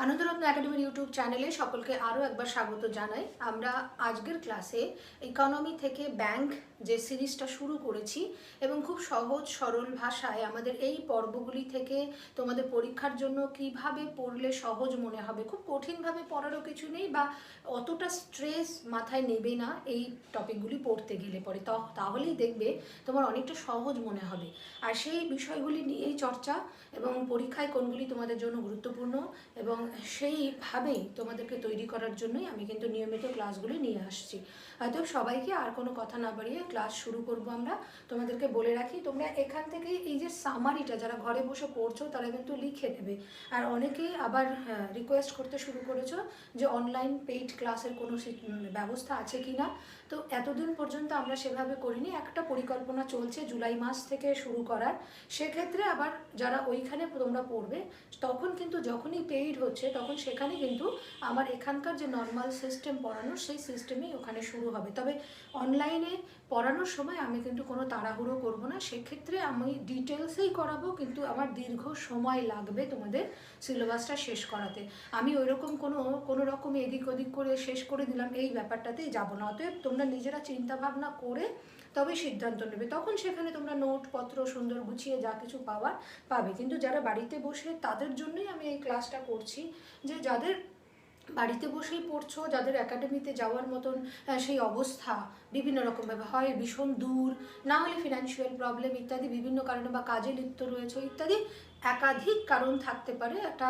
আনন্দরত্ন একাডেমির ইউটিউব চ্যানেলে সকলকে আরও একবার স্বাগত জানাই। আমরা আজকের ক্লাসে ইকোনমি থেকে ব্যাংক যে সিরিজটা শুরু করেছি এবং খুব সহজ সরল ভাষায় আমাদের এই পর্বগুলি থেকে তোমাদের পরীক্ষার জন্য কিভাবে পড়লে সহজ মনে হবে, খুব কঠিনভাবে পড়ারও কিছু নেই বা অতটা স্ট্রেস মাথায় নেবে না এই টপিকগুলি পড়তে গেলে পরে, তাহলেই দেখবে তোমার অনেকটা সহজ মনে হবে। আর সেই বিষয়গুলি নিয়েই চর্চা এবং পরীক্ষায় কোনগুলি তোমাদের জন্য গুরুত্বপূর্ণ এবং সেইভাবেই তোমাদেরকে তৈরি করার জন্যই আমি কিন্তু নিয়মিত ক্লাসগুলি নিয়ে আসছি। হয়তো সবাইকে আর কোনো কথা না বাড়িয়ে ক্লাস শুরু করব। আমরা তোমাদেরকে বলে রাখি, তোমরা এখান থেকেই এই যে সামারিটা যারা ঘরে বসে পড়ছো তারা কিন্তু লিখে নেবে। আর অনেকেই আবার রিকোয়েস্ট করতে শুরু করেছো যে অনলাইন পেইড ক্লাসের কোনো ব্যবস্থা আছে কি না। তো এতদিন পর্যন্ত আমরা সেভাবে করিনি, একটা পরিকল্পনা চলছে জুলাই মাস থেকে শুরু করার। সেক্ষেত্রে আবার যারা ওইখানে তোমরা পড়বে তখন কিন্তু যখনই পেইড হচ্ছে তখন সেখানে কিন্তু আমার এখানকার যে নর্মাল সিস্টেম পড়ানোর সেই সিস্টেমেই ওখানে শুরু হবে। তবে অনলাইনে পড়ানোর সময় আমি কিন্তু কোনো তাড়াহুড়ো করব না, সেক্ষেত্রে আমি ডিটেলসেই করাবো, কিন্তু আমার দীর্ঘ সময় লাগবে তোমাদের সিলেবাসটা শেষ করাতে। আমি ওইরকম কোনো রকম এদিক ওদিক করে শেষ করে দিলাম এই ব্যাপারটাতেই যাবো না। অতএব তোমরা নিজেরা চিন্তা ভাবনা করে তবে সিদ্ধান্ত নেবে, তখন সেখানে তোমরা নোটপত্র সুন্দর গুছিয়ে যা কিছু পাওয়ার পাবে। কিন্তু যারা বাড়িতে বসে তাদের জন্যই আমি এই ক্লাসটা করছি, যে যাদের বাড়িতে বসেই পড়ছো, যাদের একাডেমিতে যাওয়ার মতন সেই অবস্থা বিভিন্ন রকমভাবে হয়, ভীষণ দূর, না হলে ফিনান্সিয়াল প্রবলেম ইত্যাদি বিভিন্ন কারণে, বা কাজে লিপ্ত রয়েছে ইত্যাদি একাধিক কারণ থাকতে পারে একটা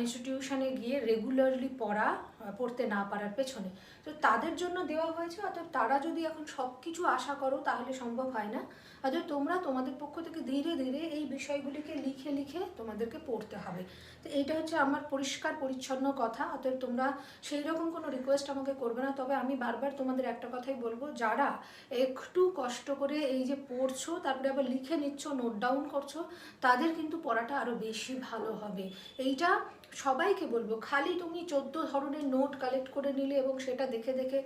ইনস্টিটিউশনে গিয়ে রেগুলারলি পড়তে না পারার পেছনে। তো তাদের জন্য দেওয়া হয়েছে। অর্থাৎ তারা যদি এখন সব কিছু আশা করো তাহলে সম্ভব হয় না। অর্থাৎ তোমরা তোমাদের পক্ষ থেকে ধীরে ধীরে এই বিষয়গুলিকে লিখে লিখে তোমাদেরকে পড়তে হবে। তো এইটা হচ্ছে আমার পরিষ্কার পরিচ্ছন্ন কথা। অতএব তোমরা সেই রকম কোনো রিকোয়েস্ট আমাকে করবে না। তবে আমি বারবার তোমাদের একটা কথাই বলবো, যারা একটু কষ্ট করে এই যে পড়ছো তারপরে আবার লিখে নিচ্ছ, নোট ডাউন করছো, তাদের কিন্তু পড়াটা আরও বেশি ভালো হবে। এইটা সবাইকে বলবো। খালি তুমি 14 ধরনের নোট কালেক্ট করে নিলে এবং সেটা দেখে দেখে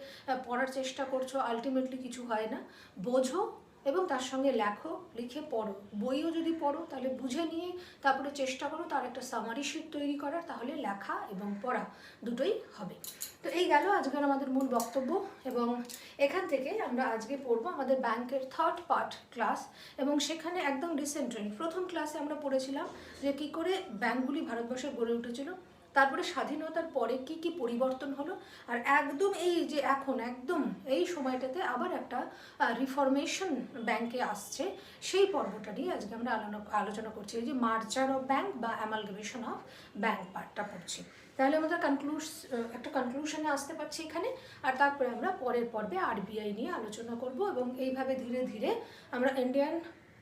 পড়ার চেষ্টা করছো, আলটিমেটলি কিছু হয় না। বোঝো এবং তার সঙ্গে লেখো, লিখে পড়ো। বইও যদি পড়ো তাহলে বুঝে নিয়ে তারপরে চেষ্টা করো তার একটা সামারি শিট তৈরি করার, তাহলে লেখা এবং পড়া দুটোই হবে। তো এই গেল আজকের আমাদের মূল বক্তব্য। এবং এখান থেকে আমরা আজকে পড়বো আমাদের ব্যাংকের থার্ড পার্ট ক্লাস। এবং সেখানে একদম রিসেন্টলি প্রথম ক্লাসে আমরা পড়েছিলাম যে কী করে ব্যাংকগুলি ভারতবর্ষে গড়ে উঠেছিল, তারপরে স্বাধীনতার পরে কি কি পরিবর্তন হলো, আর একদম এই যে এখন একদম এই সময়টাতে আবার একটা রিফরমেশন ব্যাংকে আসছে, সেই পর্বটা নিয়ে আজকে আমরা আলোচনা করছি। এই যে মার্জার অফ ব্যাংক বা অ্যামালগামেশন অফ ব্যাংক পার্টটা পড়ছি। তাহলে আমাদের একটা কনক্লুশনে আসতে পারছি এখানে। আর তারপরে আমরা পরের পর্বে আরবিআই নিয়ে আলোচনা করব এবং এইভাবে ধীরে ধীরে আমরা ইন্ডিয়ান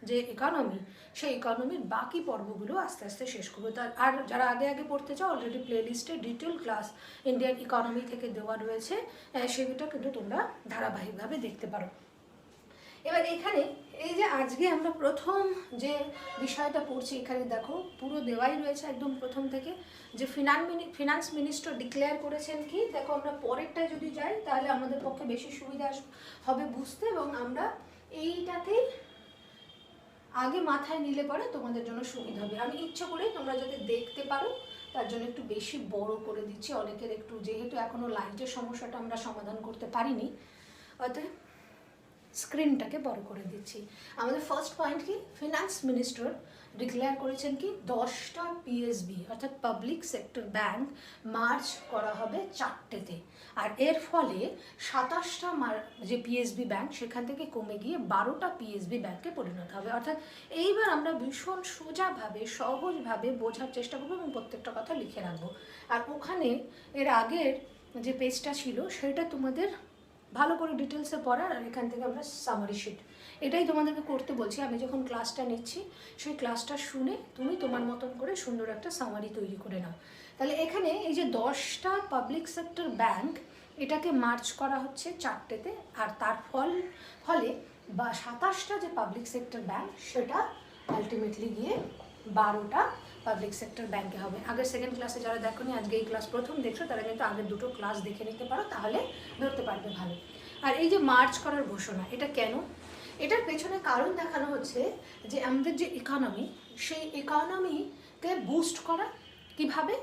যে ইকোনমি, সেই ইকোনমির বাকি পর্বগুলো আস্তে আস্তে শেষ করবো। আর যারা আগে আগে পড়তে চাও, অলরেডি প্লেলিস্টে ডিটেল ক্লাস ইন্ডিয়ান ইকোনমি থেকে দেওয়া রয়েছে, সেগুলো কিন্তু তোমরা ধারাবাহিকভাবে দেখতে পারো। এবার এখানে এই যে আজকে আমরা প্রথম যে বিষয়টা পড়ছি, এখানে দেখো পুরো দেওয়াই রয়েছে একদম প্রথম থেকে, যে ফিনান্স মিনিস্টার ডিক্লেয়ার করেছেন কি। দেখো আমরা পরেরটায় যদি যাই তাহলে আমাদের পক্ষে বেশি সুবিধা হবে বুঝতে, এবং আমরা এইটাতেই আগে মাথায় নিলে পরে তোমাদের জন্য সুবিধা হবে। আমি ইচ্ছা করে তোমরা যাতে দেখতে পারো তার জন্য একটু বেশি বড় করে দিচ্ছি। অনেকের একটু, যেহেতু এখনো লাইটের সমস্যাটা আমরা সমাধান করতে পারিনি, অতএব স্ক্রিনটাকে বড় করে দিচ্ছি। আমাদের ফার্স্ট পয়েন্ট কি, ফিনান্স মিনিস্টার ডিক্লেয়ার করেছেন কি 10টা পিএসবি অর্থাৎ পাবলিক সেক্টর ব্যাংক মার্জ করা হবে 4টেতে। আর এর ফলে 27টা যে পিএসবি ব্যাংক সেখান থেকে কমে গিয়ে 12টা পিএসবি ব্যাংকে পরিণত হবে। অর্থাৎ এইবার আমরা ভীষণ সোজাভাবে সহজভাবে বোঝার চেষ্টা করবো এবং প্রত্যেকটা কথা লিখে রাখবো। আর ওখানে এর আগের যে পেজটা ছিল সেটা তোমাদের ভালো করে ডিটেলসে পড়ার, আর এখান থেকে আমরা সামারি শিট, এটাই তোমাদেরকে করতে বলছি। আমি যখন ক্লাসটা নিচ্ছি সেই ক্লাসটা শুনে তুমি তোমার মতন করে সুন্দর একটা সামারি তৈরি করে নাও। তাহলে এখানে এই যে 10টা পাবলিক সেক্টর ব্যাংক, এটাকে মার্চ করা হচ্ছে 4টেতে, আর তার ফলে বা 27টা যে পাবলিক সেক্টর ব্যাংক সেটা আলটিমেটলি গিয়ে 12টা পাবলিক সেক্টর ব্যাংকে হবে। আগের সেকেন্ড ক্লাসে যারা দেখোনি, আজকে এই ক্লাস প্রথম দেখছো, তারা কিন্তু আগের দুটো ক্লাস দেখে নিতে পারো, তাহলে ধরতে পারবে ভালো। আর এই যে মার্চ করার ঘোষণা, এটা কেন? এটার পেছনে কারণ দেখানো হচ্ছে যে আমাদের যে ইকোনমি, সেই ইকোনমিকে বুস্ট করা কিভাবে,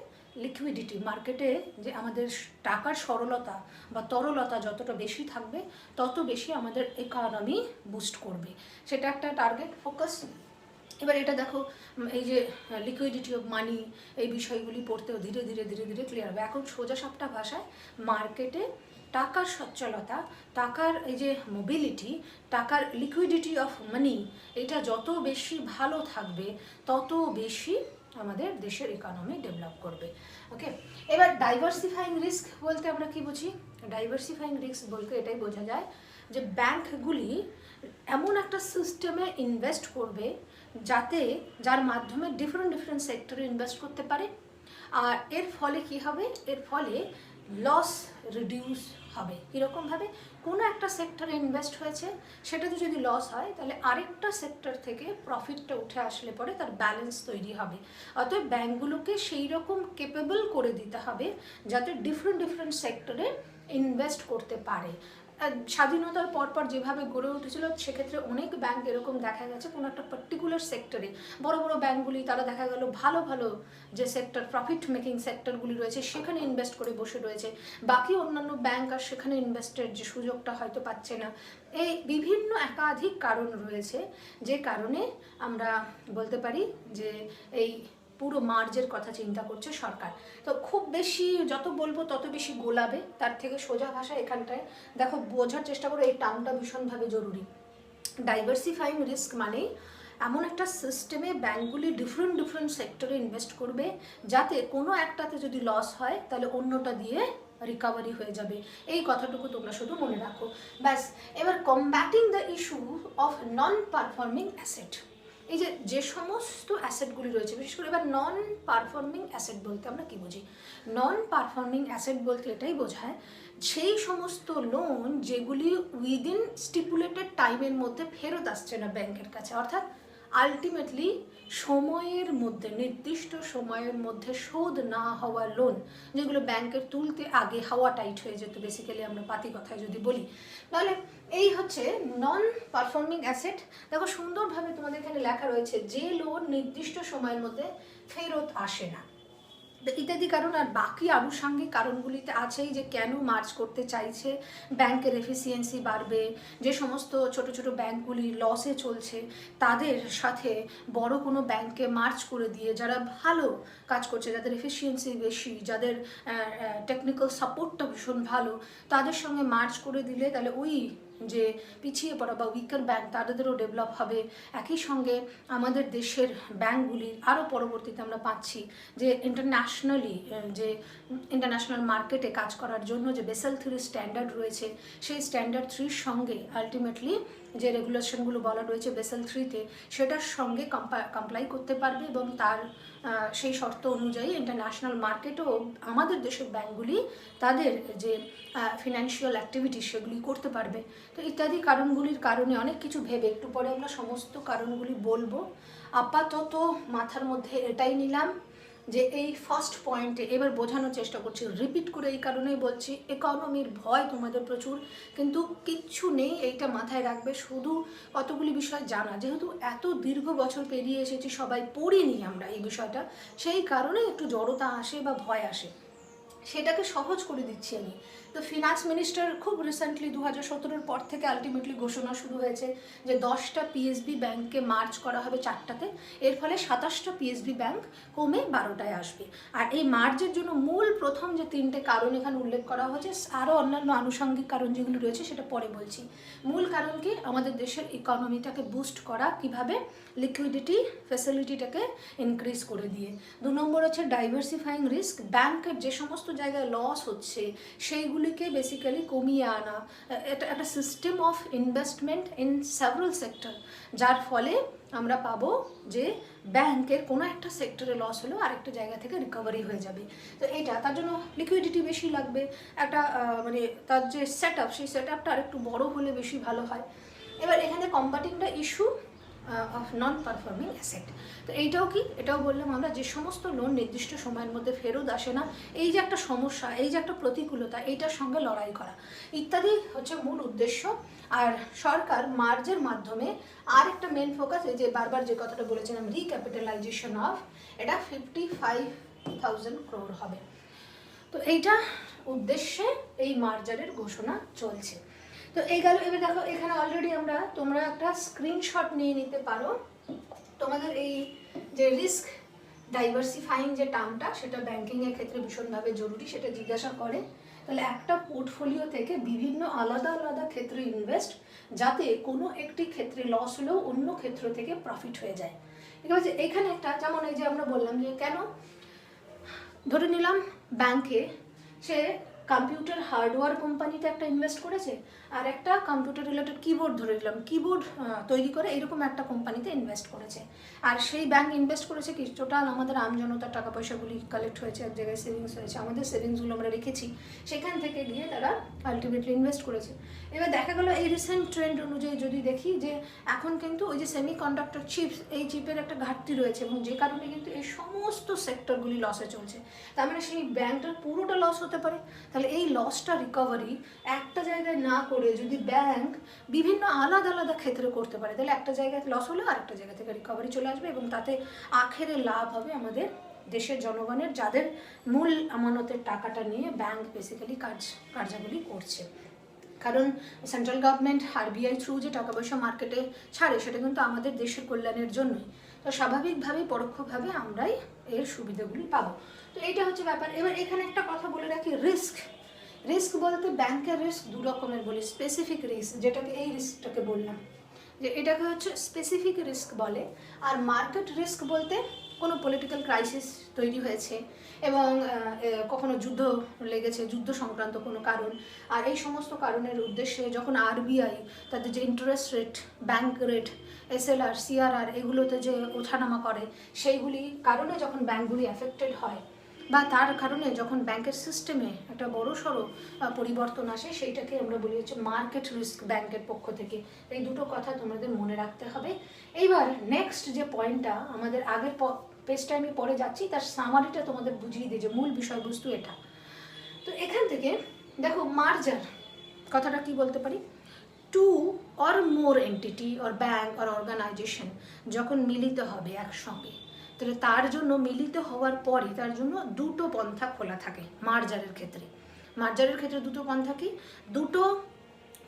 লিকুইডিটি, মার্কেটে যে আমাদের টাকার সরলতা বা তরলতা যতটা বেশি থাকবে তত বেশি আমাদের ইকোনমি বুস্ট করবে, সেটা একটা টার্গেট ফোকাস। এবার এটা দেখো, এই যে লিকুইডিটি অফ মানি, এই বিষয়গুলি পড়তেও ধীরে ধীরে ধীরে ধীরে ক্লিয়ার হবে। এখন সোজা সাপটা ভাষায় মার্কেটে টাকার সচ্ছলতা, টাকার এই যে মোবিলিটি, টাকার লিকুইডিটি অফ মানি, এটা যত বেশি ভালো থাকবে তত বেশি আমাদের দেশের ইকোনমি ডেভেলপ করবে। ওকে, এবার ডাইভার্সিফাইং রিস্ক বলতে আমরা কি বুঝি? ডাইভার্সিফাইং রিস্ক বলতে এটাই বোঝা যায় যে ব্যাংকগুলি এমন একটা সিস্টেমে ইনভেস্ট করবে যার মাধ্যমে ডিফারেন্ট সেক্টরে ইনভেস্ট করতে পারে, আর এর ফলে কি হবে? এর ফলে লস রিডিউস হবে। কীরকমভাবে? কোনো একটা সেক্টরে ইনভেস্ট হয়েছে, সেটাতে যদি লস হয় তাহলে আরেকটা সেক্টর থেকে প্রফিটটা উঠে আসলে পরে তার ব্যালেন্স তৈরি হবে। অতএব ব্যাঙ্কগুলোকে সেই রকম কেপেবল করে দিতে হবে যাতে ডিফারেন্ট সেক্টরে ইনভেস্ট করতে পারে। স্বাধীনতার পরপর যেভাবে গড়ে উঠেছিল সেক্ষেত্রে অনেক ব্যাংক এরকম দেখা গেছে কোনো একটা পার্টিকুলার সেক্টরে, বড় বড় ব্যাংকগুলি তারা দেখা গেল ভালো ভালো যে সেক্টর, প্রফিট মেকিং সেক্টরগুলি রয়েছে সেখানে ইনভেস্ট করে বসে রয়েছে, বাকি অন্যান্য ব্যাংক আর সেখানে ইনভেস্টের যে সুযোগটা হয়তো পাচ্ছে না। এই বিভিন্ন একাধিক কারণ রয়েছে যে কারণে আমরা বলতে পারি যে এই পুরো মার্জের কথা চিন্তা করছে সরকার। তো খুব বেশি যত বলবো তত বেশি গোলাবে, তার থেকে সোজা ভাষা এখানটায় দেখো, বোঝার চেষ্টা করো, এই টার্মটা ভীষণভাবে জরুরি। ডাইভার্সিফাইং রিস্ক মানে এমন একটা সিস্টেমে ব্যাঙ্কগুলি ডিফারেন্ট সেক্টরে ইনভেস্ট করবে যাতে কোনো একটাতে যদি লস হয় তাহলে অন্যটা দিয়ে রিকভারি হয়ে যাবে। এই কথাটুকু তোমরা শুধু মনে রাখো, ব্যাস। এবার combating the issue of non performing asset, এই যে সমস্ত অ্যাসেটগুলি রয়েছে, বিশেষ করে এবার নন পারফর্মিং অ্যাসেট বলতে আমরা কি বুঝি? নন পারফর্মিং অ্যাসেট বলতে এটাই বোঝায় সেই সমস্ত লোন যেগুলি উইদিন স্টিপুলেটেড টাইমের মধ্যে ফেরত আসছে না ব্যাংকের কাছে, অর্থাৎ আলটিমেটলি সময়ের মধ্যে, নির্দিষ্ট সময়ের মধ্যে শোধ না হওয়া লোন, যেগুলো ব্যাংকের তুলতে আগে হাওয়া টাইট হয়ে যেত, বেসিক্যালি আমরা পাতি কথায় যদি বলি। তাহলে এই হচ্ছে নন পারফর্মিং অ্যাসেট। দেখো সুন্দরভাবে তোমাদের এখানে লেখা রয়েছে যে লোন নির্দিষ্ট সময়ের মধ্যে ফেরত আসে না, ইত্যাদি কারণ। আর বাকি আনুষঙ্গিক কারণগুলিতে আছেই যে কেন মার্জ করতে চাইছে, ব্যাংকের এফিসিয়েন্সি বাড়বে, যে সমস্ত ছোট ছোট ব্যাংকগুলি লসে চলছে তাদের সাথে বড় কোনো ব্যাংকে মার্জ করে দিয়ে যারা ভালো কাজ করছে, যাদের এফিসিয়েন্সি বেশি, যাদের টেকনিক্যাল সাপোর্টটা ভীষণ ভালো, তাদের সঙ্গে মার্জ করে দিলে তাহলে ওই যে পিছিয়ে পড়া বা উইকার ব্যাংক তাদেরও ডেভেলপ হবে। একই সঙ্গে আমাদের দেশের ব্যাংকগুলির আরও পরবর্তীতে আমরা পাচ্ছি যে ইন্টারন্যাশনাল মার্কেটে কাজ করার জন্য যে বেসেল 3 স্ট্যান্ডার্ড রয়েছে, সেই স্ট্যান্ডার্ড 3-র সঙ্গে আলটিমেটলি যে রেগুলেশনগুলো বলা রয়েছে বেসেল 3-তে, সেটার সঙ্গে কমপ্লাই করতে পারবে এবং তার সেই শর্ত অনুযায়ী ইন্টারন্যাশনাল মার্কেটেও আমাদের দেশের ব্যাংকগুলি তাদের যে ফিনান্সিয়াল অ্যাক্টিভিটি সেগুলি করতে পারবে। তো ইত্যাদি কারণগুলির কারণে অনেক কিছু ভেবে, একটু পরে আমরা সমস্ত কারণগুলি বলবো, আপাতত মাথার মধ্যে এটাই নিলাম যে এই ফার্স্ট পয়েন্টে এবার বোঝানোর চেষ্টা করছি, রিপিট করে এই কারণেই বলছি, ইকোনমির ভয় তোমাদের প্রচুর, কিন্তু কিচ্ছু নেই, এইটা মাথায় রাখবে, শুধু কতগুলি বিষয় জানা, যেহেতু এত দীর্ঘ বছর পেরিয়ে এসেছি সবাই পড়িনি আমরা এই বিষয়টা, সেই কারণে একটু জড়তা আসে বা ভয় আসে, সেটাকে সহজ করে দিচ্ছি আমি। তো ফিনান্স মিনিস্টার খুব রিসেন্টলি 2017-এর পর থেকে আলটিমেটলি ঘোষণা শুরু হয়েছে যে 10টা পিএসবি ব্যাংককে মার্জ করা হবে 4টাতে, এর ফলে 27টা পিএসবি ব্যাংক কমে 12টায় আসবে। আর এই মার্জের জন্য মূল প্রথম যে 3টে কারণ এখানে উল্লেখ করা হয়েছে, আরও অন্যান্য আনুষঙ্গিক কারণ যেগুলো রয়েছে সেটা পরে বলছি। মূল কারণ কি? আমাদের দেশের ইকোনমিটাকে বুস্ট করা, কিভাবে? লিকুইডিটি ফ্যাসিলিটিটাকে ইনক্রিজ করে দিয়ে। 2 নম্বর হচ্ছে ডাইভার্সিফাইং রিস্ক, ব্যাংকের যে সমস্ত জায়গায় লস হচ্ছে সেইগুলিকে বেসিক্যালি কমিয়ে আনা, এটা একটা system of investment in several sector, যার ফলে আমরা পাবো যে ব্যাংকের কোনো একটা সেক্টরে লস হলেও আরেকটা জায়গা থেকে রিকভারি হয়ে যাবে। তো এইটা তার জন্য লিকুইডিটি বেশি লাগবে, একটা মানে তার যে সেট আপ, সেই সেট আপটা আরেকটু বড় হলে বেশি ভালো হয়। এবার এখানে combating the issue of non performing asset, তো এইটাও কি? এটাও বললাম আমরা যে সমস্ত লোন নির্দিষ্ট সময়ের মধ্যে ফেরত আসে না, এই যে একটা সমস্যা, এই যে একটা প্রতিকূলতা, এইটার সঙ্গে লড়াই করা ইত্যাদি হচ্ছে মূল উদ্দেশ্য। আর সরকার মার্জের মাধ্যমে আর একটা মেন ফোকাস, এই যে বারবার যে কথাটা বলেছিলাম রিক্যাপিটালাইজেশন অফ, এটা 55 1000 crore হবে। তো এইটা উদ্দেশ্যে এই মার্জারের ঘোষণা চলছে। তো এই গেল। এবার দেখো এখানে অলরেডি তোমরা একটা স্ক্রিনশট নিয়ে নিতে পারো। তোমাদের এই যে রিস্ক ডাইভার্সিফাইং যে টার্মটা, সেটা ব্যাংকিংয়ের ক্ষেত্রে ভীষণভাবে জরুরি, সেটা জিজ্ঞাসা করে। তাহলে একটা পোর্টফোলিও থেকে বিভিন্ন আলাদা আলাদা ক্ষেত্রে ইনভেস্ট, যাতে কোনো একটি ক্ষেত্রে লস হলেও অন্য ক্ষেত্র থেকে প্রফিট হয়ে যায়। ঠিক আছে, এখানে একটা যেমন এই যে আমরা বললাম যে কেন ধরে নিলাম ব্যাংকে সে কম্পিউটার হার্ডওয়্যার কোম্পানিতে একটা ইনভেস্ট করেছে, আর একটা কম্পিউটার রিলেটেড কিবোর্ড ধরে নিলাম কিবোর্ড তৈরি করে এরকম একটা কোম্পানিতে ইনভেস্ট করেছে। আর সেই ব্যাংক ইনভেস্ট করেছে কি, টোটাল আমাদের আমজনতার টাকা পয়সাগুলি কালেক্ট হয়েছে, এক জায়গায় সেভিংস হয়েছে, আমাদের সেভিংসগুলো আমরা রেখেছি, সেখান থেকে গিয়ে তারা আলটিমেটলি ইনভেস্ট করেছে। এবার দেখা গেলো এই রিসেন্ট ট্রেন্ড অনুযায়ী যদি দেখি যে এখন কিন্তু ওই যে সেমিকন্ডাক্টর চিপস, এই চিপের একটা ঘাটতি রয়েছে, এবং যে কারণে কিন্তু এই সমস্ত সেক্টরগুলি লসে চলছে। তার মানে সেই ব্যাংকটার পুরোটা লস হতে পারে। তাহলে এই লসটা রিকভারি একটা জায়গায় না করে যদি ব্যাংক বিভিন্ন আলাদা আলাদা ক্ষেত্রে করতে পারে, তাহলে একটা জায়গায় লস হলে আরেকটা জায়গা থেকে রিকভারি চলে আসবে, এবং তাতে আখেরে লাভ হবে আমাদের দেশের জনগণের, যাদের মূল আমানতের টাকাটা নিয়ে ব্যাংক বেসিক্যালি কার্যাবলী করছে। কারণ সেন্ট্রাল গভর্নমেন্ট আরবিআই থ্রু যে টাকা পয়সা মার্কেটে ছাড়ে, সেটা কিন্তু আমাদের দেশের কল্যাণের জন্যই। তো স্বাভাবিকভাবেই পরোক্ষভাবে আমরাই এর সুবিধাগুলি পাবো। তো এইটা হচ্ছে ব্যাপার। এবার এখানে একটা কথা বলে রাখি, রিস্ক বলতে ব্যাংকের রিস্ক দু রকমের বলি। স্পেসিফিক রিস্ক, যেটাকে এই রিস্কটাকে বললাম যে এটাকে হচ্ছে স্পেসিফিক রিস্ক বলে। আর মার্কেট রিস্ক বলতে কোনো পলিটিক্যাল ক্রাইসিস তৈরি হয়েছে এবং কখনো যুদ্ধ লেগেছে, যুদ্ধ সংক্রান্ত কোনো কারণ, আর এই সমস্ত কারণের উদ্দেশ্যে যখন আরবিআই তাদের যে interest rate, bank rate, SLR, CRR এগুলোতে যে ওঠানামা করে, সেইগুলি কারণে যখন ব্যাংকগুলি অ্যাফেক্টেড হয়, বা তার কারণে যখন ব্যাংকের সিস্টেমে একটা বড়সড় পরিবর্তন আসে, সেইটাকে আমরা বলি হচ্ছে মার্কেট রিস্ক ব্যাংকের পক্ষ থেকে। এই দুটো কথা তোমাদের মনে রাখতে হবে। এইবার নেক্সট যে পয়েন্টটা আমাদের আগের পেজটা আমি পরে যাচ্ছি, তার সামারিটা তোমাদের বুঝিয়ে দিই যে মূল বিষয়বস্তু এটা। তো এখান থেকে দেখো মার্জার কথাটা কি বলতে পারি, two or more entity or bank or organization যখন মিলিত হবে একসঙ্গে, তাহলে তার জন্য মিলিত হওয়ার পরে তার জন্য দুটো পন্থা খোলা থাকে মার্জারের ক্ষেত্রে। মার্জারের ক্ষেত্রে দুটো পন্থা কি, দুটো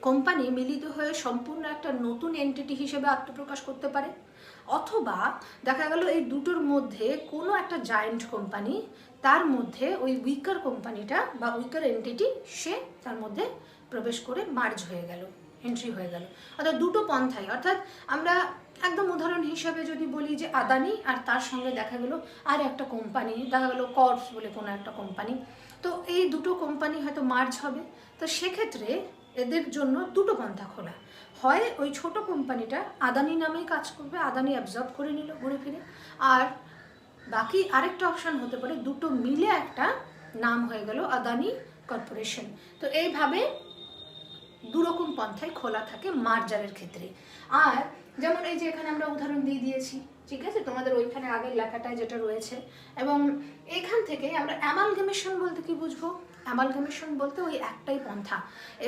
কোম্পানি মিলিত হয়ে সম্পূর্ণ একটা নতুন এন্টিটি হিসেবে আত্মপ্রকাশ করতে পারে, অথবা দেখা গেল এই দুটোর মধ্যে কোনো একটা জায়েন্ট কোম্পানি, তার মধ্যে ওই উইকার কোম্পানিটা বা উইকার এন্টিটি সে তার মধ্যে প্রবেশ করে মার্জ হয়ে গেল, এন্ট্রি হয়ে গেল। অর্থাৎ দুটো পন্থাই, অর্থাৎ আমরা একদম উদাহরণ হিসাবে যদি বলি যে আদানি আর তার সঙ্গে দেখা গেল আর একটা কোম্পানি, দেখা গেল কর্পস বলে কোনো একটা কোম্পানি, তো এই দুটো কোম্পানি হয়তো মার্জ হবে। তো সেক্ষেত্রে এদের জন্য দুটো পন্থা খোলা, হয় ওই ছোট কোম্পানিটা আদানি নামেই কাজ করবে, আদানি অ্যাবজর্ব করে নিল ঘুরে ফিরে, আর বাকি আরেকটা অপশান হতে পারে দুটো মিলে একটা নাম হয়ে গেল আদানি কর্পোরেশন। তো এইভাবে দুরকম পন্থায় খোলা থাকে মার্জারের ক্ষেত্রে। আর যেমন এই যে এখানে আমরা উদাহরণ দিয়ে দিয়েছি, ঠিক আছে, তোমাদের ওইখানে আগের লেখাটায় যেটা রয়েছে, এবং এখান থেকে আমরা অ্যামালগামেশন বলতে কি বুঝবো, অ্যামালগামেশন বলতে ওই একটাই পন্থা,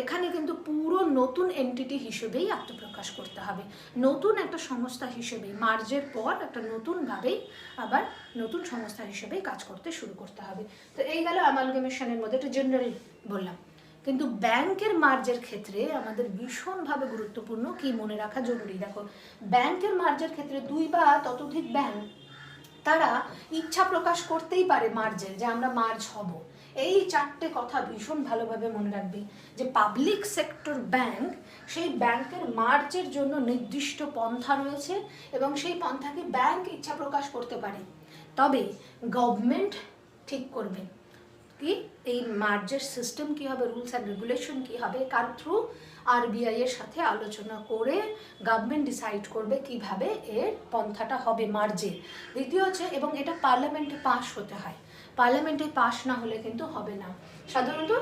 এখানে কিন্তু পুরো নতুন এন্টিটি হিসেবেই আত্মপ্রকাশ করতে হবে, নতুন একটা সংস্থা হিসেবেই, মার্জের পর একটা নতুনভাবেই আবার নতুন সংস্থা হিসেবেই কাজ করতে শুরু করতে হবে। তো এই গেল অ্যামালগামেশনের মধ্যে, একটা জেনারেল বললাম। কিন্তু ব্যাংকের মার্জের ক্ষেত্রে আমাদের ভীষণভাবে গুরুত্বপূর্ণ কি মনে রাখা জরুরি, দেখো ব্যাংকের মার্জের ক্ষেত্রে দুই বা ততোধিক ব্যাংক তারা ইচ্ছা প্রকাশ করতেই পারে মার্জের, যে আমরা মার্জ হব। এই চারটে কথা ভীষণ ভালোভাবে মনে রাখবি, যে পাবলিক সেক্টর ব্যাংক, সেই ব্যাংকের মার্জের জন্য নির্দিষ্ট পন্থা রয়েছে এবং সেই পন্থাকে ব্যাংক ইচ্ছা প্রকাশ করতে পারে, তবে গভর্নমেন্ট ঠিক করবে কি এই মার্জের সিস্টেম কি হবে, রুলস অ্যান্ড রেগুলেশন কি হবে, কার থ্রু, আরবিআই এর সাথে আলোচনা করে গভর্নমেন্ট ডিসাইড করবে কিভাবে এর পন্থাটা হবে মার্জে। দ্বিতীয় হচ্ছে, এবং এটা পার্লামেন্টে পাস হতে হয়, পার্লামেন্টে পাস না হলে কিন্তু হবে না। সাধারণত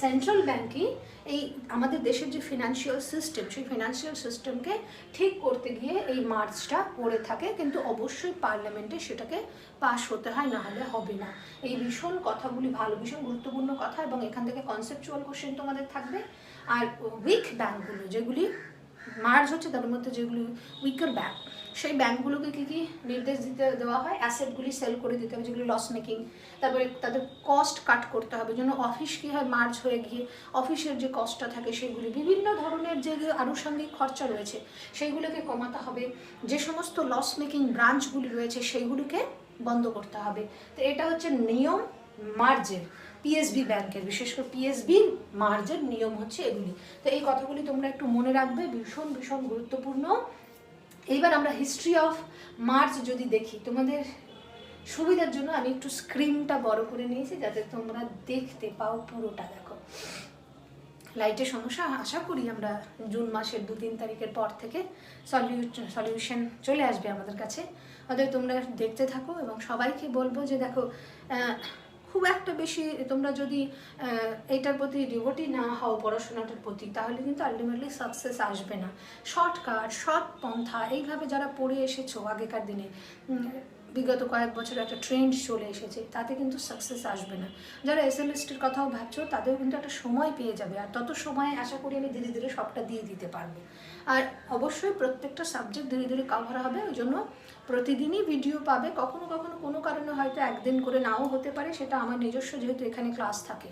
সেন্ট্রাল ব্যাংকই এই আমাদের দেশের যে ফিনান্সিয়াল সিস্টেম, সেই ফিনান্সিয়াল সিস্টেমকে ঠিক করতে গিয়ে এই মার্জটা করে থাকে, কিন্তু অবশ্যই পার্লামেন্টে সেটাকে পাস হতে হয়, না হলে হবে না। এই ভীষণ কথাগুলি ভীষণ গুরুত্বপূর্ণ কথা, এবং এখান থেকে কনসেপচুয়াল কোশ্চেন তোমাদের থাকবে। আর উইক ব্যাংকগুলো যেগুলি মার্জ হচ্ছে, তার মধ্যে যেগুলি উইকার ব্যাংক, সেই ব্যাঙ্কগুলোকে কী কী নির্দেশ দেওয়া হয়, অ্যাসেটগুলি সেল করে দিতে হবে যেগুলি লস মেকিং, তারপরে তাদের কস্ট কাট করতে হবে, যেন অফিস কী হয় মার্জ হয়ে গিয়ে অফিসের যে কস্টটা থাকে সেগুলি, বিভিন্ন ধরনের যে আনুষঙ্গিক খরচা রয়েছে সেইগুলোকে কমাতে হবে, যে সমস্ত লস মেকিং ব্রাঞ্চগুলি রয়েছে সেইগুলিকে বন্ধ করতে হবে। তো এটা হচ্ছে নিয়ম মার্জের, পিএসবি ব্যাংকের, বিশেষ করে পিএসবির মার্জের নিয়ম হচ্ছে এগুলি। তো এই কথাগুলি তোমরা একটু মনে রাখবে, ভীষণ ভীষণ গুরুত্বপূর্ণ। এইবার আমরা হিস্ট্রি অফ মার্জ যদি দেখি, তোমাদের সুবিধার জন্য আমি একটু স্ক্রিনটা বড় করে নিয়েছি যাতে তোমরা দেখতে পাও পুরোটা। দেখো, লাইটের সমস্যা, আশা করি আমরা জুন মাসের 2-3 তারিখের পর থেকে সলিউশন চলে আসবে আমাদের কাছে। অতএব তোমরা দেখতে থাকো এবং সবাইকে বলবো যে দেখো, খুব একটা বেশি তোমরা যদি এইটার প্রতি ডিভোটি না হও পড়াশোনাটার প্রতি, তাহলে কিন্তু আলটিমেটলি সাকসেস আসবে না। শর্টকাট, সৎ পন্থা এইভাবে যারা পড়ে এসেছো আগেকার দিনে, বিগত কয়েক বছর একটা ট্রেন্ড চলে এসেছে, তাতে কিন্তু সাকসেস আসবে না। যারা এসএলএসটির কথাও ভাবছো তাদেরও কিন্তু একটা সময় পেয়ে যাবে, আর তত সময় আশা করি আমি ধীরে ধীরে সবটা দিয়ে দিতে পারবো। আর অবশ্যই প্রত্যেকটা সাবজেক্ট ধীরে ধীরে কভার হবে, ওই জন্য প্রতিদিনই ভিডিও পাবে। কখনো কখনো কোনো কারণে হয়তো একদিন করে নাও হতে পারে, সেটা আমার নিজস্ব, যেহেতু এখানে ক্লাস থাকে।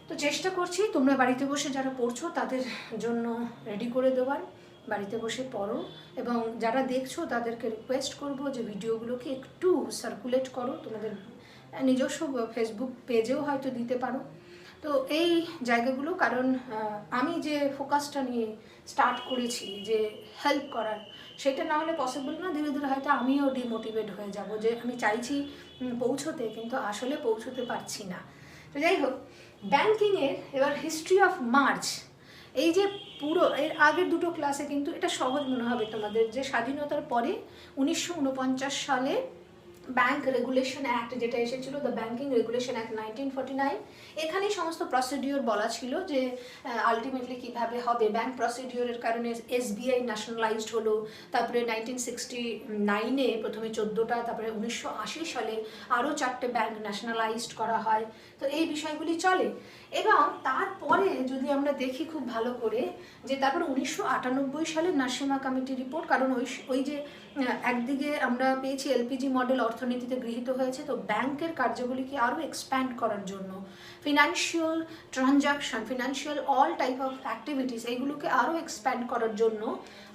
তো চেষ্টা করছি তোমরা বাড়িতে বসে যারা পড়ছো তাদের জন্য রেডি করে দেওয়ার, বাড়িতে বসে পড়ো। এবং যারা দেখছো তাদেরকে রিকোয়েস্ট করব যে ভিডিওগুলোকে একটু সার্কুলেট করো, তোমাদের নিজস্ব ফেসবুক পেজেও হয়তো দিতে পারো। তো এই জায়গাগুলো, কারণ আমি যে ফোকাসটা নিয়ে স্টার্ট করেছি যে হেল্প করার, সেটা না হলে পসিবল না। ধীরে ধীরে হয়তো আমিও ডিমোটিভেট হয়ে যাব, যে আমি চাইছি পৌঁছতে কিন্তু আসলে পৌঁছতে পারছি না। তো যাই হোক, ব্যাংকিংয়ের এবার হিস্ট্রি অফ মার্চ, এই যে পুরো এর আগের দুটো ক্লাসে কিন্তু এটা সহজ মনে হবে তোমাদের, যে স্বাধীনতার পরে 1949 সালে ব্যাংক রেগুলেশন অ্যাক্ট যেটা এসেছিল, দ্য ব্যাংকিং রেগুলেশন অ্যাক্ট 1949, এখানেই সমস্ত প্রসিডিওর বলা ছিল যে আলটিমেটলি কীভাবে হবে। ব্যাংক প্রসিডিওরের কারণে এসবিআই ন্যাশনালাইজড হলো, তারপরে 1969-এ প্রথমে 14টা, তারপরে 1980 সালে আরও 4টে ব্যাংক ন্যাশনালাইজড করা হয়। তো এই বিষয়গুলি চলে। এবং তারপরে যদি আমরা দেখি খুব ভালো করে, যে তারপরে 1998 সালে নাসিমা কমিটি রিপোর্ট, কারণ ওই যে একদিকে আমরা পেয়েছি এলপিজি মডেল অর্থনীতিতে গৃহীত হয়েছে, তো ব্যাংকের কার্যগুলিকে আরও এক্সপ্যান্ড করার জন্য, financial transaction, financial all type of activities, এইগুলোকে আরও এক্সপ্যান্ড করার জন্য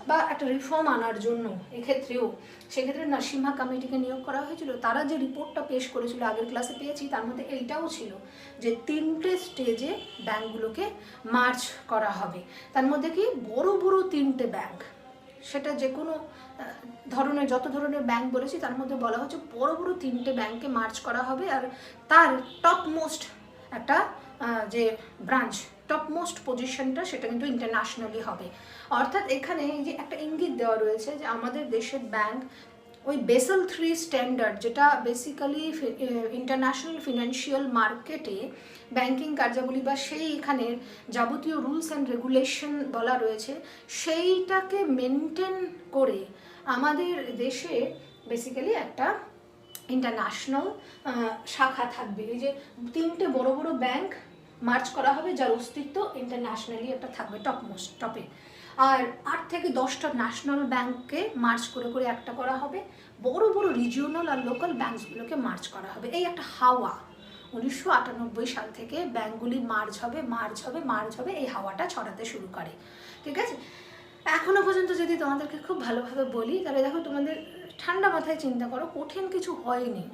বা একটা রিফর্ম আনার জন্য এক্ষেত্রেও, সেক্ষেত্রে নাসিমা কমিটিকে নিয়োগ করা হয়েছিল। তারা যে রিপোর্টটা পেশ করেছিল, আগের ক্লাসে পেয়েছি, তার মধ্যে এইটাও ছিল যে 3টে স্টেজে ব্যাংকগুলোকে মার্জ করা হবে। তার মধ্যে কি বড় বড় 3টে ব্যাংক, সেটা যে কোনো ধরনের, যত ধরনের ব্যাংক বলেছি তার মধ্যে বলা হচ্ছে বড় বড় 3টে ব্যাংকে মার্জ করা হবে। আর তার টপমোস্ট একটা যে ব্রাঞ্চ, টপমোস্ট পজিশনটা সেটা কিন্তু ইন্টারন্যাশনালি হবে। অর্থাৎ এখানে এই যে একটা ইঙ্গিত দেওয়া রয়েছে যে আমাদের দেশের ব্যাংক ওই বেসেল 3 স্ট্যান্ডার্ড, যেটা বেসিক্যালি ইন্টারন্যাশনাল ফিনান্সিয়াল মার্কেটে ব্যাংকিং কার্যাবলী বা সেই এখানের যাবতীয় রুলস অ্যান্ড রেগুলেশন বলা রয়েছে, সেইটাকে মেনটেন করে আমাদের দেশে বেসিক্যালি একটা ইন্টারন্যাশনাল শাখা থাকবে। এই যে 3টে বড় বড় ব্যাংক মার্চ করা হবে, যার অস্তিত্ব ইন্টারন্যাশনালি একটা থাকবে টপে। আর 8 থেকে 10টা ন্যাশনাল ব্যাংককে মার্চ করে করে একটা করা হবে, বড় বড় রিজিওনাল আর লোকাল ব্যাংকসগুলোকে মার্চ করা হবে। এই একটা হাওয়া 1998 সাল থেকে ব্যাংকগুলি মার্জ হবে, এই হাওয়াটা ছড়াতে শুরু করে। ঠিক আছে, এখনো পর্যন্ত যদি তোমাদেরকে খুব ভালোভাবে বলি, তাহলে দেখো, তোমাদের ঠান্ডা মাথায় চিন্তা করো, কঠিন কিছু হয়নি।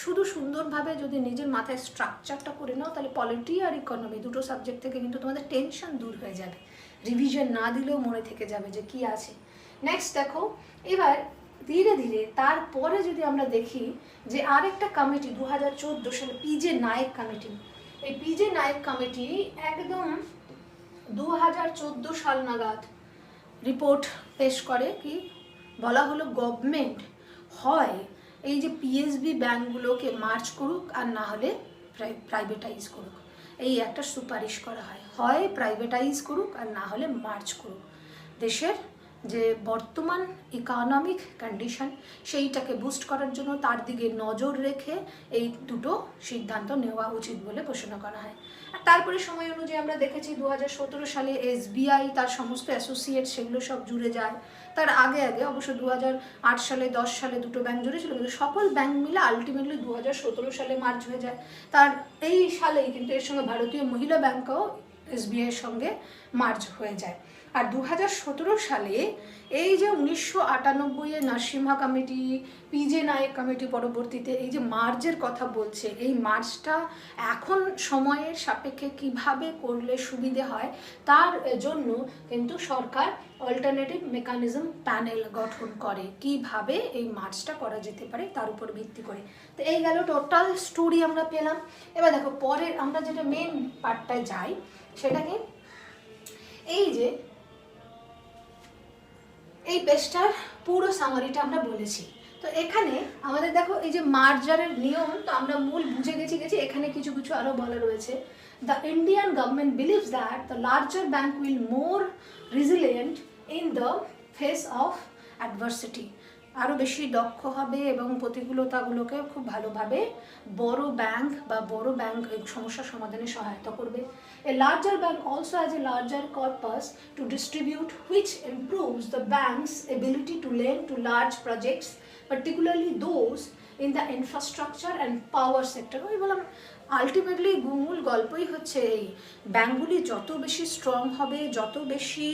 শুধু সুন্দরভাবে যদি নিজের মাথায় স্ট্রাকচারটা করে নাও, তাহলে পলিটি আর ইকোনমি দুটো সাবজেক্ট থেকে কিন্তু তোমাদের টেনশন দূর হয়ে যাবে। রিভিশন না দিলেও মনে থেকে যাবে যে কি আছে। নেক্সট দেখো, এবার ধীরে ধীরে তারপরে যদি আমরা দেখি যে আরেকটা কমিটি 2014 সালে, পিজে নায়েক কমিটি, এই পিজে নায়েক কমিটি একদম 2014 সাল নাগাদ রিপোর্ট পেশ করে। কি বলা হলো, গভর্নমেন্ট হয় এই যে পিএসবি ব্যাংকগুলোকে মার্জ করুক, আর না হলে প্রাইভেটাইজ করুক। এই একটা সুপারিশ করা হয় প্রাইভেটাইজ করুক আর না হলে মার্জ করুক। দেশের যে বর্তমান ইকোনমিক কন্ডিশন সেইটাকে বুস্ট করার জন্য তার দিকে নজর রেখে এই দুটো সিদ্ধান্ত নেওয়া উচিত বলে ঘোষণা করা হয়। আর তারপরে সময় অনুযায়ী আমরা দেখেছি 2017 সালে SBI তার সমস্ত অ্যাসোসিয়েট সেগুলো সব জুড়ে যায়। তার আগে অবশ্য 2008 সালে 10 সালে দুটো ব্যাংক জুড়েছিল, কিন্তু সকল ব্যাংক মিলে আলটিমেটলি 2017 সালে মার্জ হয়ে যায়। তার এই সালেই কিন্তু এর সঙ্গে ভারতীয় মহিলা ব্যাংকও SBI এর সঙ্গে মার্জ হয়ে যায়। আর 2017 সালে এই যে 1998 Narasimham committee, PJ Nayak committee পরবর্তীতে এই যে মার্জের কথা বলছে, এই মার্জটা এখন সময়ের সাপেক্ষে কিভাবে করলে সুবিধে হয় তার জন্য কিন্তু সরকার অল্টারনেটিভ মেকানিজম প্যানেল গঠন করে, কিভাবে এই মার্জটা করা যেতে পারে তার উপর ভিত্তি করে। তো এই গেল টোটাল স্টোরি আমরা পেলাম। এবার দেখো পরের আমরা যেটা মেন পার্টটায় যাই, সেটাকে এই যে এই পেজটার পুরো সামারিটা আমরা বলেছি। তো এখানে আমাদের দেখো এই যে মার্জারের নিয়ম তো আমরা মূল বুঝে গেছি, এখানে কিছু কিছু আরো বলা রয়েছে। The Indian government believes that the larger bank will more resilient in the face of adversity, আরও বেশি দক্ষ হবে এবং প্রতিকূলতাগুলোকে খুব ভালোভাবে বড় ব্যাংক সমস্যার সমাধানে সহায়তা করবে। A larger bank also has a larger corpus to distribute, which improves the bank's ability to lend to large projects, particularly those in the infrastructure and power sector. ওই বললাম আলটিমেটলি মূল গল্পই হচ্ছে এই ব্যাঙ্কগুলি যত বেশি স্ট্রং হবে, যত বেশি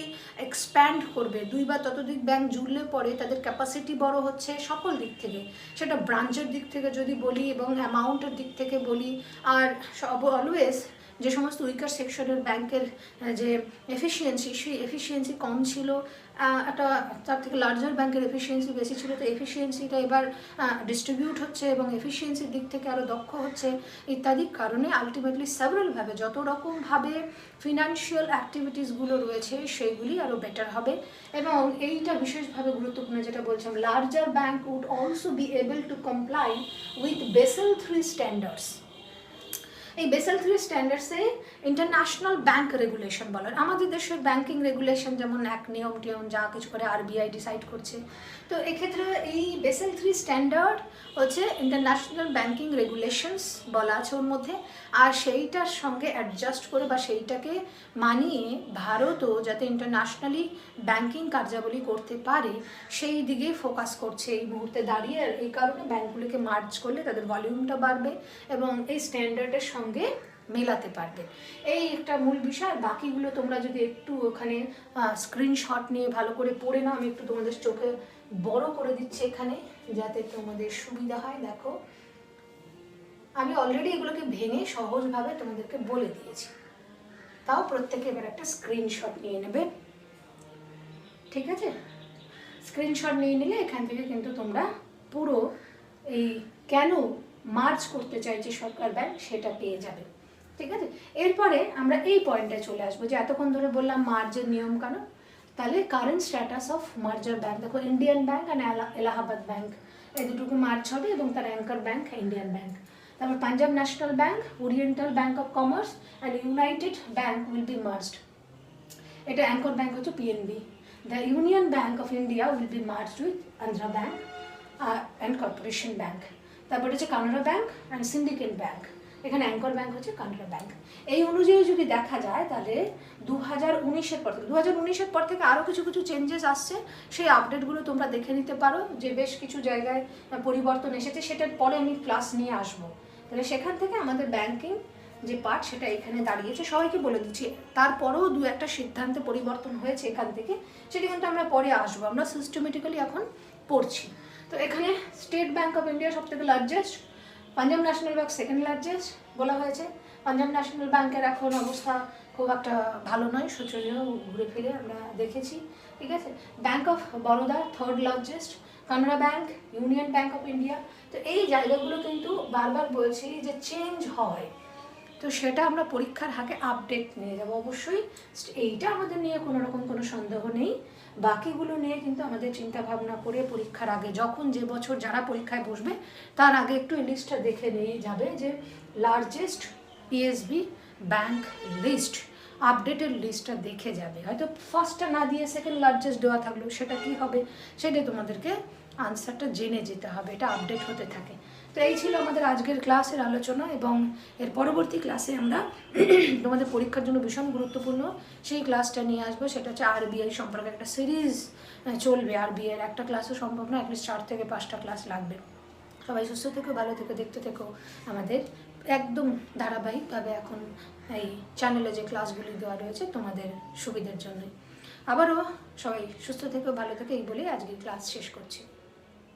এক্সপ্যান্ড করবে, দুই বা ততোধিক ব্যাংক জুড়লে পরে তাদের ক্যাপাসিটি বড় হচ্ছে সকল দিক থেকে, সেটা ব্রাঞ্চের দিক থেকে যদি বলি এবং অ্যামাউন্টের দিক থেকে বলি। আর অলওয়েজ যে সমস্ত উইকার সেকশনের ব্যাংকের যে এফিসিয়েন্সি, সেই এফিসিয়েন্সি কম ছিল, একটা তার থেকে লার্জার ব্যাংকের এফিসিয়েন্সি বেশি ছিল। তো এফিসিয়েন্সিটা এবার ডিস্ট্রিবিউট হচ্ছে এবং এফিসিয়েন্সির দিক থেকে আরও দক্ষ হচ্ছে ইত্যাদি কারণে আলটিমেটলি সেভারালভাবে যত রকমভাবে ফিনান্সিয়াল অ্যাক্টিভিটিসগুলো রয়েছে সেইগুলি আরও বেটার হবে। এবং এইটা বিশেষভাবে গুরুত্বপূর্ণ যেটা বলছিলাম, larger bank would also be able to comply with Basel 3 standards. এই বেসেল 3 স্ট্যান্ডার্ডসে ইন্টারন্যাশনাল ব্যাংক রেগুলেশন বলার, আমাদের দেশের ব্যাংকিং রেগুলেশন যেমন এক নিয়ম টিয়ম যা কিছু করে RBI ডিসাইড করছে, তো এক্ষেত্রে এই বেসেল 3 স্ট্যান্ডার্ড হচ্ছে ইন্টারন্যাশনাল ব্যাংকিং রেগুলেশনস বলা আছে ওর মধ্যে। আর সেইটার সঙ্গে অ্যাডজাস্ট করে বা সেইটাকে মানিয়ে ভারতও যাতে ইন্টারন্যাশনালি ব্যাংকিং কার্যাবলী করতে পারে সেই দিকে ফোকাস করছে এই মুহূর্তে দাঁড়িয়ে। আর এই কারণে ব্যাংকগুলিকে মার্জ করলে তাদের ভলিউমটা বাড়বে এবং এই স্ট্যান্ডার্ডের সঙ্গে মেলাতে পারবে। এই একটা মূল বিষয়। বাকিগুলো তোমরা যদি একটু ওখানে স্ক্রিনশট নিয়ে ভালো করে পড়ে নাও, আমি একটু তোমাদের চোখে বড় করে দিচ্ছি এখানে যাতে তোমাদের সুবিধা হয়। দেখো আমি অলরেডি এগুলোকে ভেঙে সহজভাবে তোমাদেরকে বলে দিয়েছি, তাও প্রত্যেকে এবার একটা স্ক্রিনশট নিয়ে নেবে, ঠিক আছে? স্ক্রিনশট নিয়ে নিলে এখান থেকে কিন্তু তোমরা পুরো এই কেন মার্জ করতে চাইছে সরকার ব্যাংক সেটা পেয়ে যাবে, ঠিক আছে? এরপরে আমরা এই পয়েন্টে চলে আসবো যে এতক্ষণ ধরে বললাম মার্জের নিয়ম কানুন। তাহলে কারেন্ট স্ট্যাটাস অফ মার্জার ব্যাংক দেখো, Indian bank and Allahabad bank এই দুটোকে মার্জ হবে এবং তার অ্যাঙ্কার ব্যাংক ইন্ডিয়ান ব্যাংক। তারপর Punjab National Bank, Oriental Bank of Commerce and United Bank will be merged. এটা অ্যাঙ্কর ব্যাংক হচ্ছে PNB। The Union bank of India will be merged with Andhra Bank and Corporation Bank. তারপর হচ্ছে Canara Bank and Syndicate Bank, এখানে anchor bank হচ্ছে Canara bank. এই অনুযায়ী যদি দেখা যায় তাহলে 2019-এর পর থেকে 2019-এর পর থেকে আরও কিছু কিছু চেঞ্জেস আসছে, সেই আপডেটগুলো তোমরা দেখে নিতে পারো যে বেশ কিছু জায়গায় পরিবর্তন এসেছে, সেটার পরে আমি ক্লাস নিয়ে আসবো। তাহলে সেখান থেকে আমাদের ব্যাংকিং যে পার্ট সেটা এখানে দাঁড়িয়েছে, সবাইকে বলে দিচ্ছি। তারপরেও দু একটা সিদ্ধান্তে পরিবর্তন হয়েছে এখান থেকে, সেটা কিন্তু আমরা পরে আসবো, আমরা সিস্টেমেটিক্যালি এখন পড়ছি। তো এখানে স্টেট ব্যাংক অফ ইন্ডিয়া সব থেকে largest, Punjab National bank second largest বলা হয়েছে। পাঞ্জাব ন্যাশনাল ব্যাংকের এখন অবস্থা খুব একটা ভালো নয়, শোচনীয়, ঘুরে ফিরে আমরা দেখেছি, ঠিক আছে? Bank of Baroda third largest, Canara bank, union bank of India. তো এই জায়গাগুলো কিন্তু বারবার বলছি যে চেঞ্জ হয়, তো সেটা আমরা পরীক্ষার হাতে আপডেট নিয়ে যাবো অবশ্যই। এইটা আমাদের নিয়ে কোনো রকম কোনো সন্দেহ নেই, বাকিগুলো নিয়ে কিন্তু আমাদের চিন্তা ভাবনা করে পরীক্ষার আগে যখন যে বছর যারা পরীক্ষায় বসবে তার আগে একটু এই লিস্টটা দেখে নিয়ে যাবে যে largest PSB bank list updated লিস্টটা দেখে যাবে। হয়তো ফার্স্টটা না দিয়ে সেকেন্ড লার্জেস্ট দেওয়া থাকলো, সেটা কি হবে সেটাই তোমাদেরকে আনসারটা জেনে যেতে হবে, এটা আপডেট হতে থাকে। তো এই ছিল আমাদের আজকের ক্লাসের আলোচনা, এবং এর পরবর্তী ক্লাসে আমরা তোমাদের পরীক্ষার জন্য ভীষণ গুরুত্বপূর্ণ সেই ক্লাসটা নিয়ে আসবো। সেটা হচ্ছে আরবিআই সম্পর্কে একটা সিরিজ চলবে। আরবিআইয়ের একটা ক্লাসও সম্ভব না, অ্যাটলিস্ট 4 থেকে 5টা ক্লাস লাগবে। সবাই সুস্থ থেকো, ভালো থেকো, দেখতে থেকো আমাদের একদম ধারাবাহিকভাবে এখন এই চ্যানেলে যে ক্লাসগুলি দেওয়া রয়েছে তোমাদের সুবিধার জন্যই। আবারও সবাই সুস্থ থেকো, ভালো থেকো এই বলেই আজকের ক্লাস শেষ করছি।